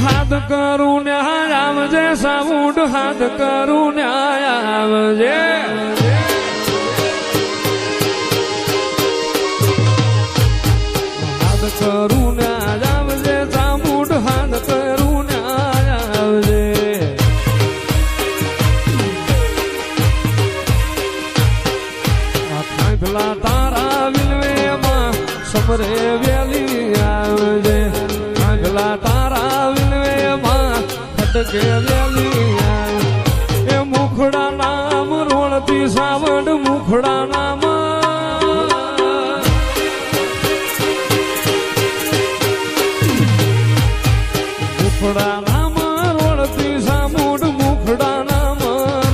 હાથ કરું ન્યાય આવજે સાઉન્ડ હાથ કરું ન્યાય આવજે હાથ કરું ન્યાય આવજે સાઉન્ડ હાથ કરું ન્યાય આવજે થાંભલા તારા વિલવેમાં સમરે વેલી આવજે થાંભલા તારા વિલવેમાં ખટકે વેલી એ મુખડા નામ રોળતી સાવડ મુખડા નામ મુખડા નામ રોળતી સામુડ મુખડા નામ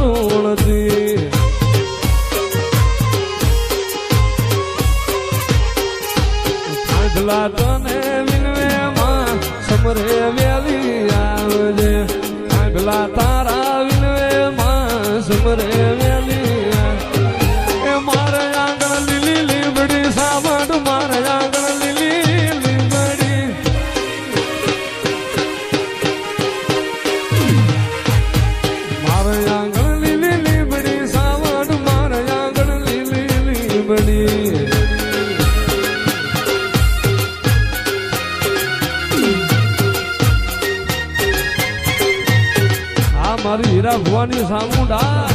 રોળતી થાંભલા તને વિલવેમાં સમરે વેલી આવજે થાંભલા તારા વિલવેમાં સમરે વેલી એ મારે આંગણ લીલી લીમડી સાવડ મારે આંગણ લીલી લીમડી મારે આંગણ લીલી લીમડી સાવડ મારે આંગણ લીલી લીમડી મારી હીરા ભુવાની સામુંડા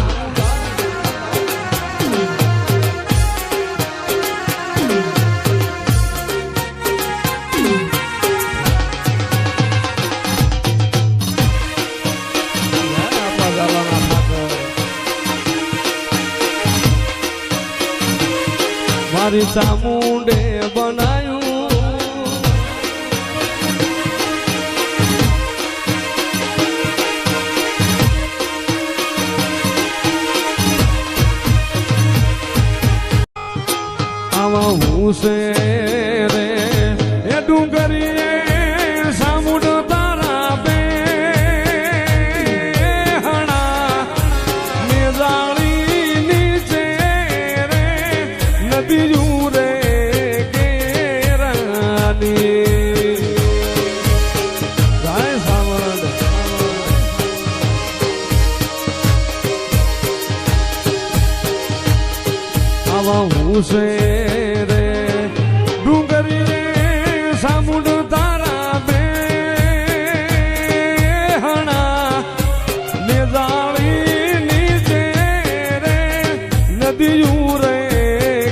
મારી સામુંડે બનાયું હું છે રે એ ડુંગરીએ સામુડ તારા બે હણા મેજાળી નીચે રે નદીયું રે કેરાની ગાય સાવડ આવા હું છે સામુડ તારા બે હણા મેજાળી નીચે રે નદીયું રે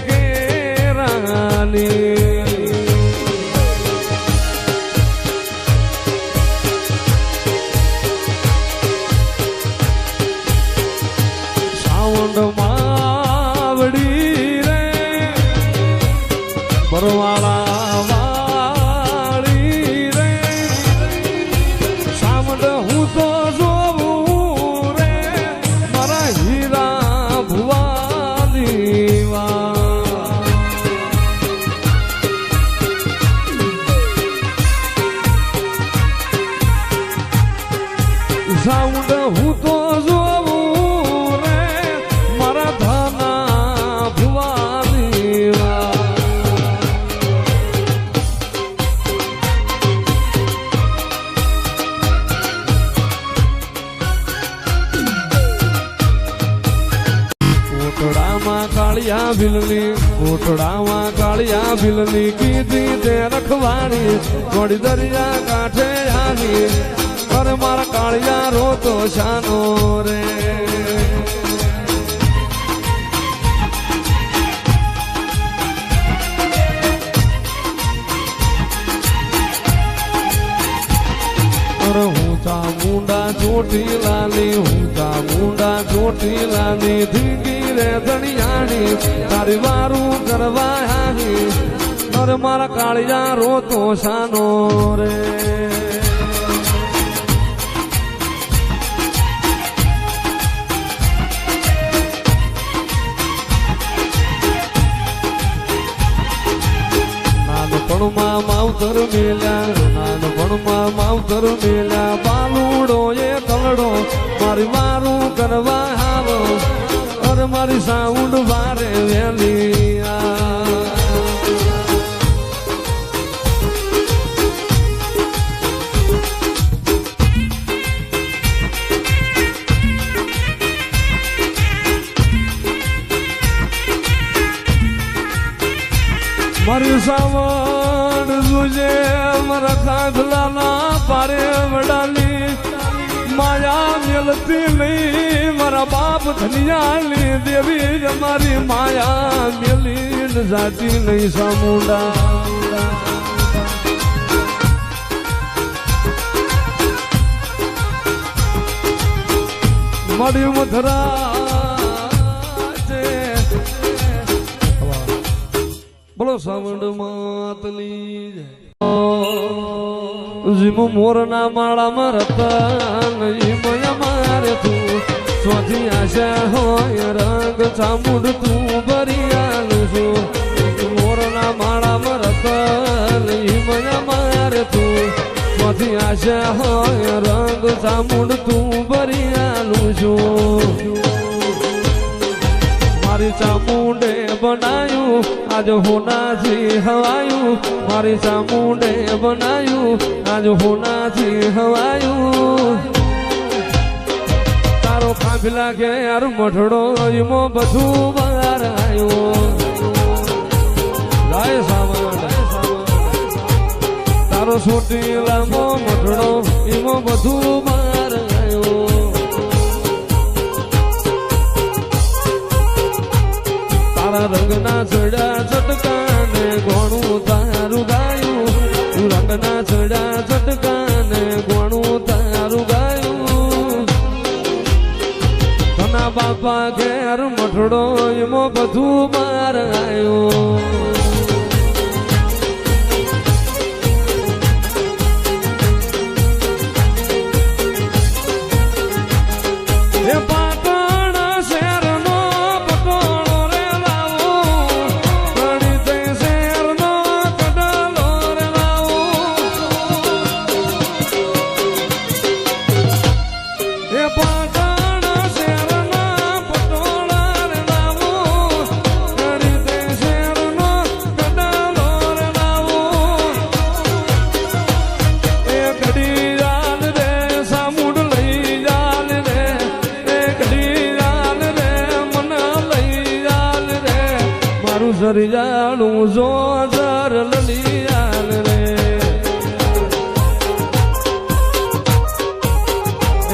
કેરાની સાવંડ માવડી રે બરવાળા સાઉન્ડ હું તો જોવું રે મારા ધના ભુવાની કોટડામાં કાળિયા ભીલની કોટડામાં કાળિયા ભીલની કીધી તે રખવાણી થોડી દરિયા કાંઠે આવી અરે મારા કાળિયા રોતો શાનો રે અરે હું ચામુંડા ચોટીલાની હું ચામુંડા ચોટીલાની ધીંગી રે ધણિયાણી તારી વારું કરવા આવી અરે મારા કાળિયા રોતો શાનો રે નાનપણમાં માવતર મેલ્યા નાનપણમાં માવતર મેલ્યા બાલુડો એ કલડો મારી મારું કરવા આવો અરે મારી સાઉન્ડ વારે વેલી સાવણ જોજે મારા કાંધલાના પારે વડાલી માયા મેલતી નહીં મારા બાપ ધનિયાની દેવી અમારી માયા મેલી જાતી નહીં સામુંડા મારી મથરા બોલો સાવણ માતની જીમ મોરના માળામાં રતા નહીં મયા મારે તું સ્વાથી આશા હોય રંગ ચામુંડ તું ભરિયાલું છું મોરના માળામાં રતા નહીં મયા મારે તું સ્વાથી આશા હોય રંગ ચામુંડ તું ભરિયાલું છું મારી ચામુંડે બનાયું આજ હોનાથી હવાયું મારી ચામુંડે બનાયું આજ હોનાથી હવાયું તારો કાફલા ઘેર મઠડો એમાં બધું બહાર આવ્યું લાય સાવણ તારો છોટી લાંબો મઠડો એમાં બધું બહાર આવ્યું રંગના ચડ્યા ચટકાને ઘણું તારું ગાયું રંગના ચડ્યા ચટકાને ઘણું તારું ગાયું ધના બાપા ઘેર મઠડો એમાં બધું બહાર આવ્યું સરિયાળું જો જર લલિયાલ રે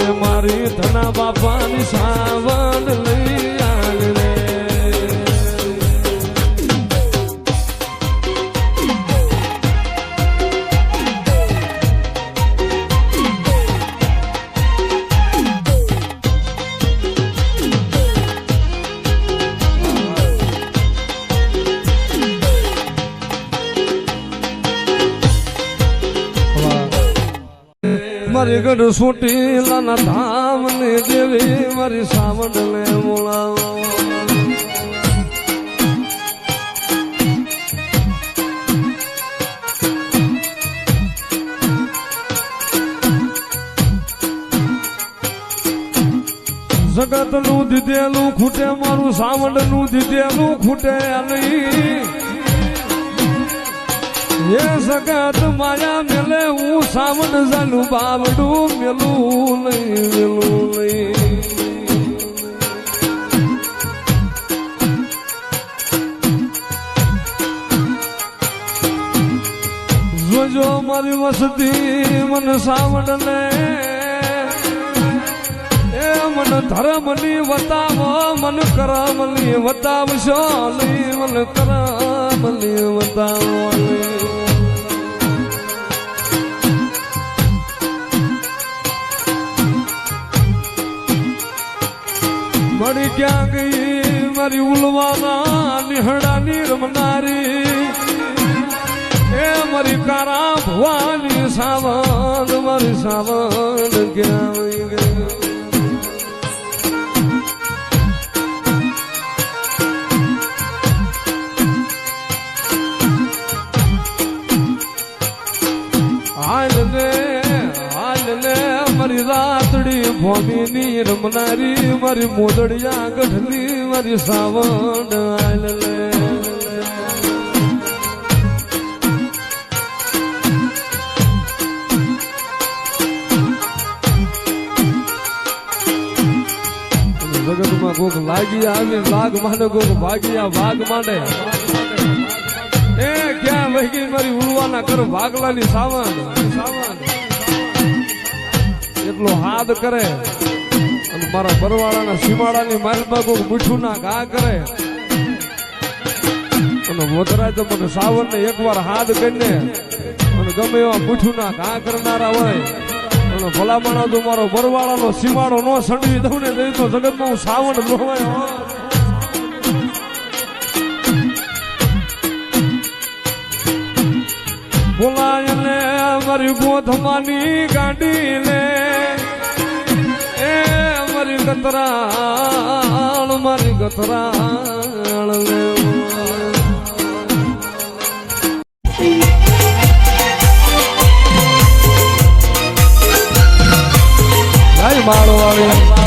એ મારી ધના બાપાની સાવન લલિયાલ રે મારી ગઢ છૂટી લાના ધામ ને દેવી મારી સાવણ ને બોલાવો જગત નું દીધેલું ખૂટે મારું સાવણ નું દીધેલું ખૂટે નહીં એ સગત માયા મેલે હું સાવણ જાલું બાવડું મેલું નહીં જોજો મારી વસતી મન સાવણ ને એ મન ધર્મની વતાવો મન કરમની વતાવશો નહીં મન કરમની વતાવો મળી ક્યાં ગઈ મારી ઉલવાના નિહળાની રમનારી એ મારી કારા ભવાની સાવણ મારી સાવણ ક્યાં ગઈ મારી રાતડી ભોમીની રમનારી મારી મોદડિયા ગઢની મારી સાવણ આલ લે જગતમાં કોક લાગી આવે લાગ માંડે કોક ભાગ્યા ભાગ માંડે એ ક્યાં વહી ગઈ મારી ઉલવાના કર ભાગલાની સાવન એટલો હાથ કરે અને મારા બરવાળાના સીમાડાની માલમાં કોઈ મીઠું ના ઘા કરે અને મોતરાજ તો મને સાવન ને એકવાર હાથ કરીને અને ગમે એવા મીઠું ના ઘા કરનારા હોય અને ભલામણા તો મારો બરવાળાનો સીમાડો નો સંડવી દઉં ને તો જગતમાં હું સાવન રોવાય બોલાય ને મારી ગોધમાની ગાડી લે એ મારી ગતરાળ લે માળો વાળી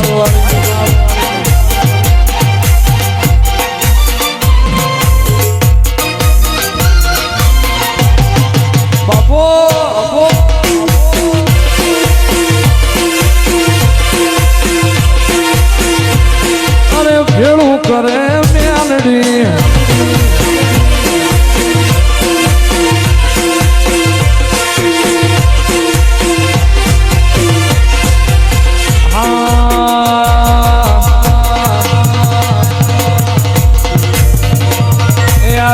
બાપો અરે ભેળું કરે મ્યાલડી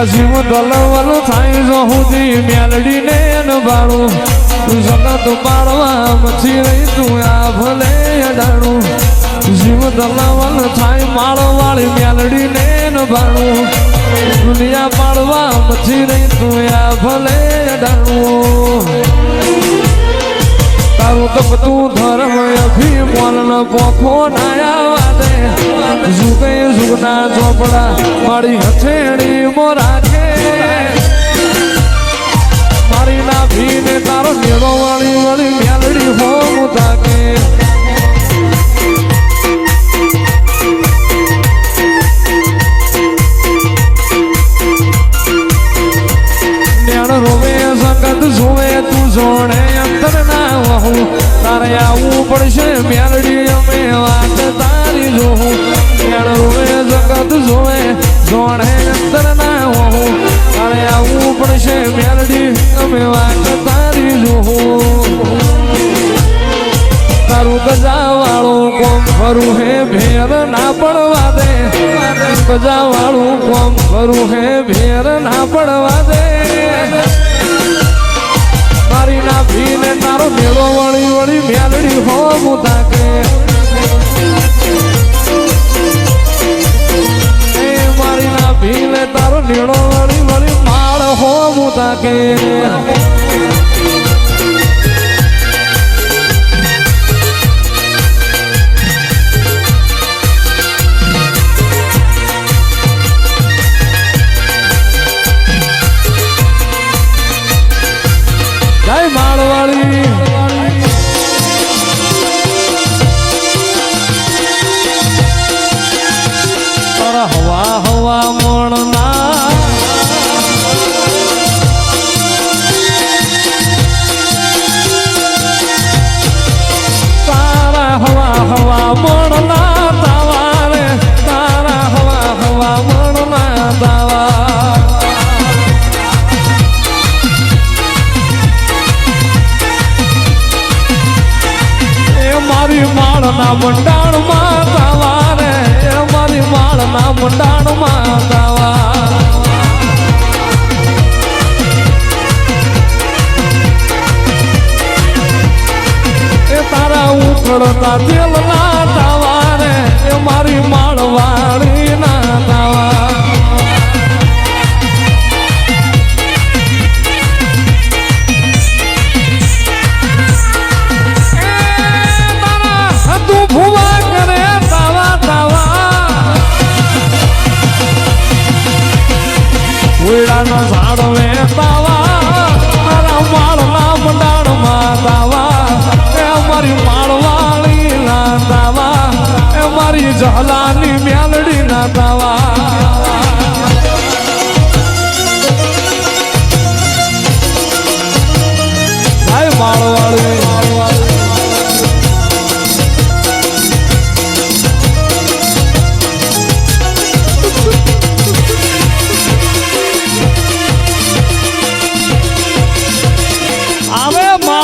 જીવ દલવલ થાય જો સુધી મેલડી ને નભાણું જગત પાડવા મચી રહી તું આ ભલે અડાણું જીવ દલવલ થાય માળવાળી મેલડી ને નભાણું દુનિયા પાડવા મચી રહી તું આ ભલે અડાણું તારું તો તું ધર્મ અભિમાન પોખો નાયા દે જુગે જુગના ચોપડા મારી હથેળી મોરાખે મારી ના ભીને તારો નેડો વાળી વાળી મેલડી હો મુતાકે નેણ રોવે સંગત જોવે તું જોડે અંતર ના વહું તારે આવું પડશે મેલડી અમે વાત તારી જોઉં નેણ રોવે જગત જોવે જોડે અંતર ના વહું તારે આવું પડશે મેલડી અમે વાત તારી જોઉં તારું ગજા વાળું કોમ ખરું હે ભેર ના પડવા દે ગજા વાળું કોમ ખરું હે ભેર ના પડવા દે મારી ના ભીને તારો મેળો વળી વળી મેલડી હો મુતાકે મારી ના ભીને તારો મેળો વળી વળી માળ હો મુતાકે જય માળવાળી હવા હવા મોણના તારા હવા હવા મોણના તાવા રે તારા હવા હવા મોણના તાવા મારી માળના મંડાણમાં તાવા રે મારી માળના મંડાણમાં તાવા એ તારા ઉખડતા તેલના તાવા રે મારી માળવાળી ના તાવા ભુવા કરે તાવા તાવા ઉડાના ઝાડવે તાવા તારા માળના મંડાણમાં તાવા એ મારી માળવાળી ના તાવા એ મારી જહલાની મેલડી ના તાવા ભાઈ માળવાળી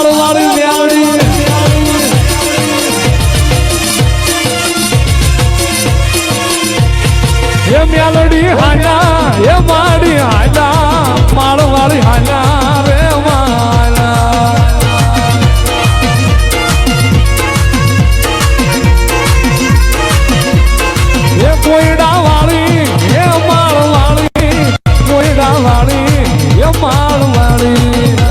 માળવાળી મેલડી એ મેલડી હાલા એ માડી હાલા માળવાળી હાલા રે માલા એ કોયડા વાળી એ માળવાળી કોયડા વાળી એ માળવાળી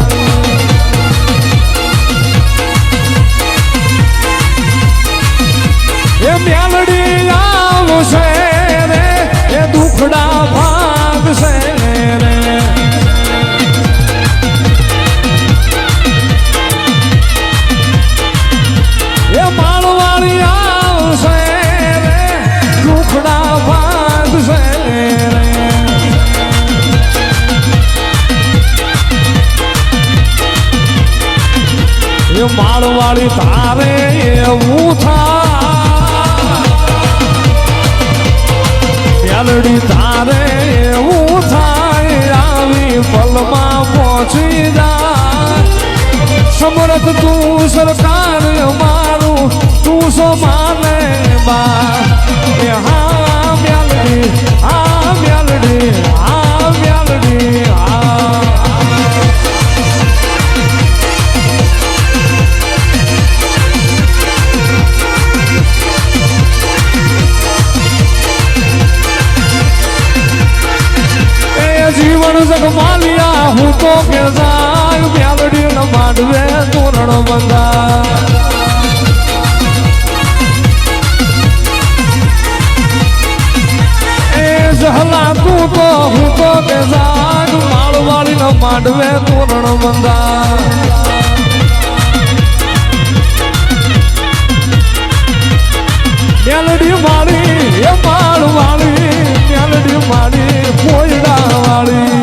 એ મેલડી આવશે રે એ દુખડા ભાગશે રે એ માળવાળી આવશે રે દુખડા ભાગશે રે એ માળવાળી તારે એવું મેલડી તારે એવું થાય આવી પલમાં પહોંચી જા સમરથ તું સરકાર મારું તું સો માને બા હા મેલડી આ મેલડી આ મેલડી આ જીવન જગમાલિયા હું તો કે જાય મેલડી ન માંડવે તોરણ બંધા એ જહલા તું તો હું તો કે જાય માળવાળી ન માંડવે તોરણ બંધા મેલડી માળી એ માળવાળી મેલડી માળી કોયડા વાળી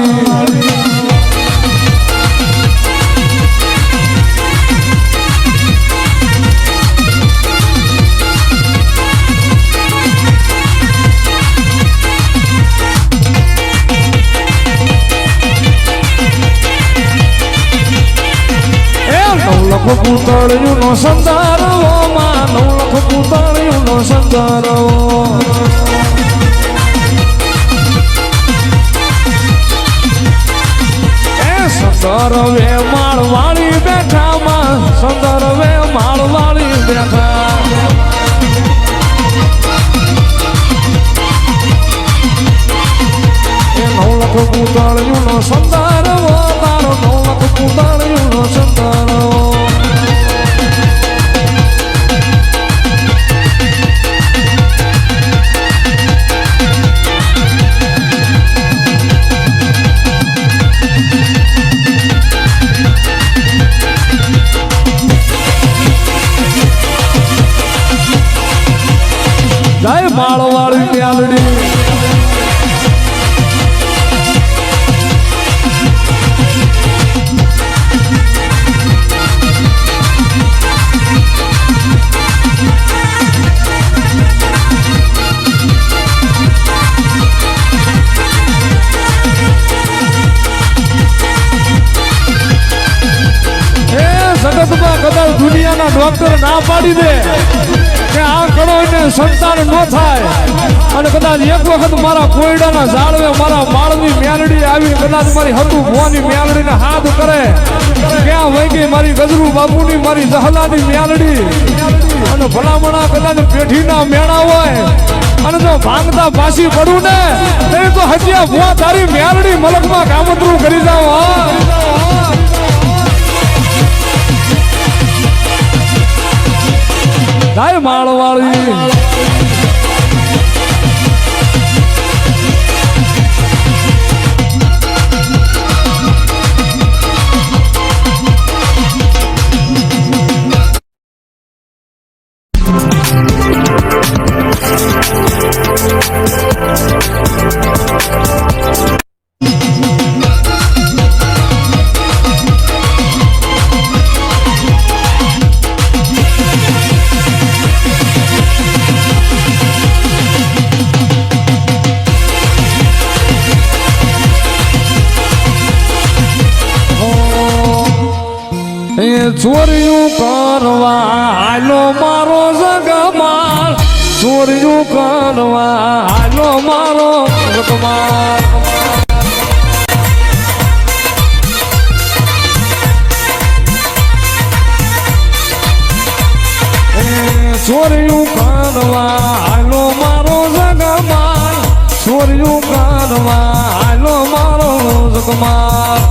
નવલખ પૂતળિયું નો સંદારો માં નવલખ પૂતળિયું નો સંદારો સંદરવે માળવાળી બેઠા માં સંદરવે માળવાળી બેઠા એ નવલખ પૂતળિયું નો સંદારો તારો નવલખ પૂતળિયું નો સંદારો જય માળવાળી મેલડી જગતમાં કદાચ દુનિયાના ડોક્ટર ના પાડી દે કે આ કરો એને સંતાન ન થાય અને કદાચ એક વખત મારા કોયડાના ઝાડવે મારા માળની મેલડી આવી કદાચ મારી હતું ભુવાની મેલડીને હાથ કરે ક્યાં વહી ગઈ મારી ગજરુ બાપુની મારી જહલાની મેલડી અને ભલામણા કદાચ પેઢીના મેળા હોય અને જો ભાંગતા પાછી પડું ને તો હજી ભુવા તારી મેલડી મલકમાં કામતરું કરી જાવ જય માળવાળી એ ચોર્યું કરવા હાલો મારો જગમાલ ચોર્યું કરવા હાલો મારો જગમાલ ચોર્યું કરવા હાલો મારો જગમાલ ચોર્યું કરવા હાલો મારો જગમાલ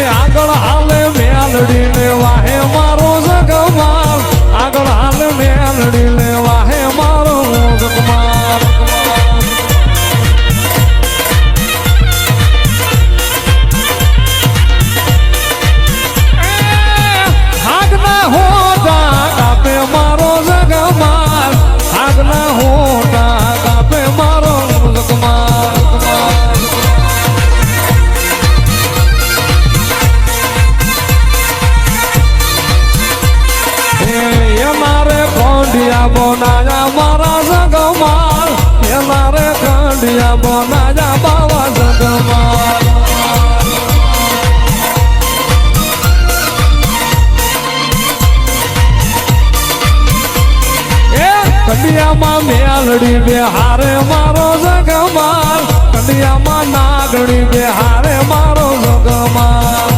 આગળ હાલે મેલડી લેવા હે મારો જગમાલ આગળ હાલે મેલડી લેવા હે મારો જગમાલ આગના હોતા કાપે મારો જગમાલ આગના હોતા કાપે મારો જગમાલ બોનાયા મારા જગમાલ એના રે ખંડિયા બોનાયા બાવા જગમાલ કંડિયામાં મેલડી બેહારે મારો જગમાલ કંડિયામાં નાગડી બેહારે મારો જગમાલ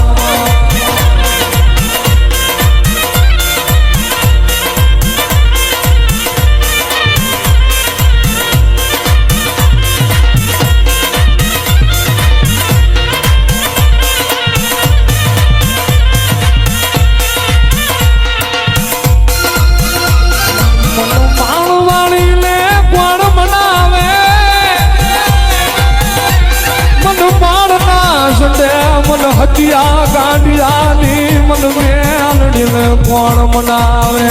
મન હતિયા ગાંડિયાની મન મેલડીને કોણ મનાવે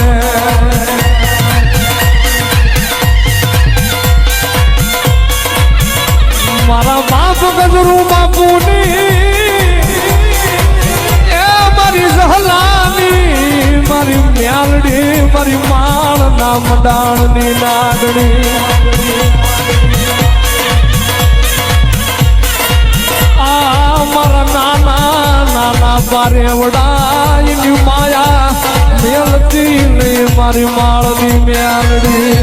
મારા બાપ ગજરું બાપુની એ મારી સહલાની મારી મેલડી મારી માળ ના મંડાણની નાગણી મારા નાના નાના બારેવડા એની માયા મેલતી નહીં મારી માળની મેલડી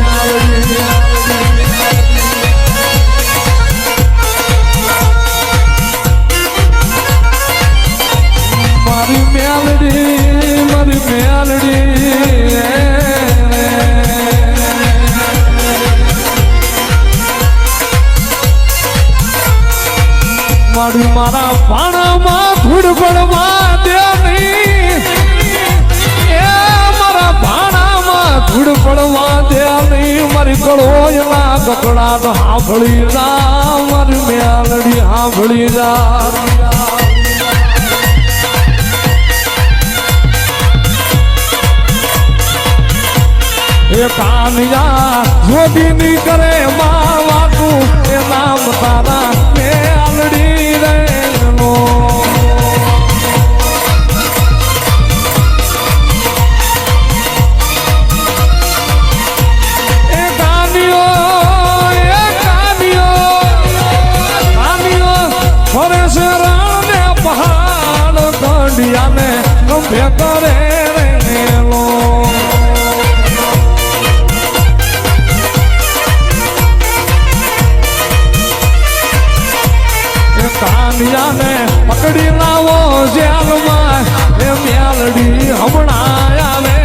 મારી મેલડી મારી મેલડી મારી મારા પાણામાં ધૂળ પડવા દે નહીં એ મારા પાણામાં ધૂળ પડવા દે નહીં મારી કળોયના કકડા તો સાંભળી જા મારી મેલડી સાંભળી જા એ કાનિયા જોડીની કરે માવાતું એ નામ તારા મેલડી રેનો એ કાનિયો ફરે છે રણ ને પહાડ કંડિયાને ગંભે કરે રેલો કાનિયાને પકડી લાવો જેલમાં એ મેલડી હમણાં આવે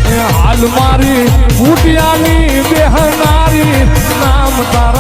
એ હાલ મારી ફૂટિયાની બેહનારી નામ તારા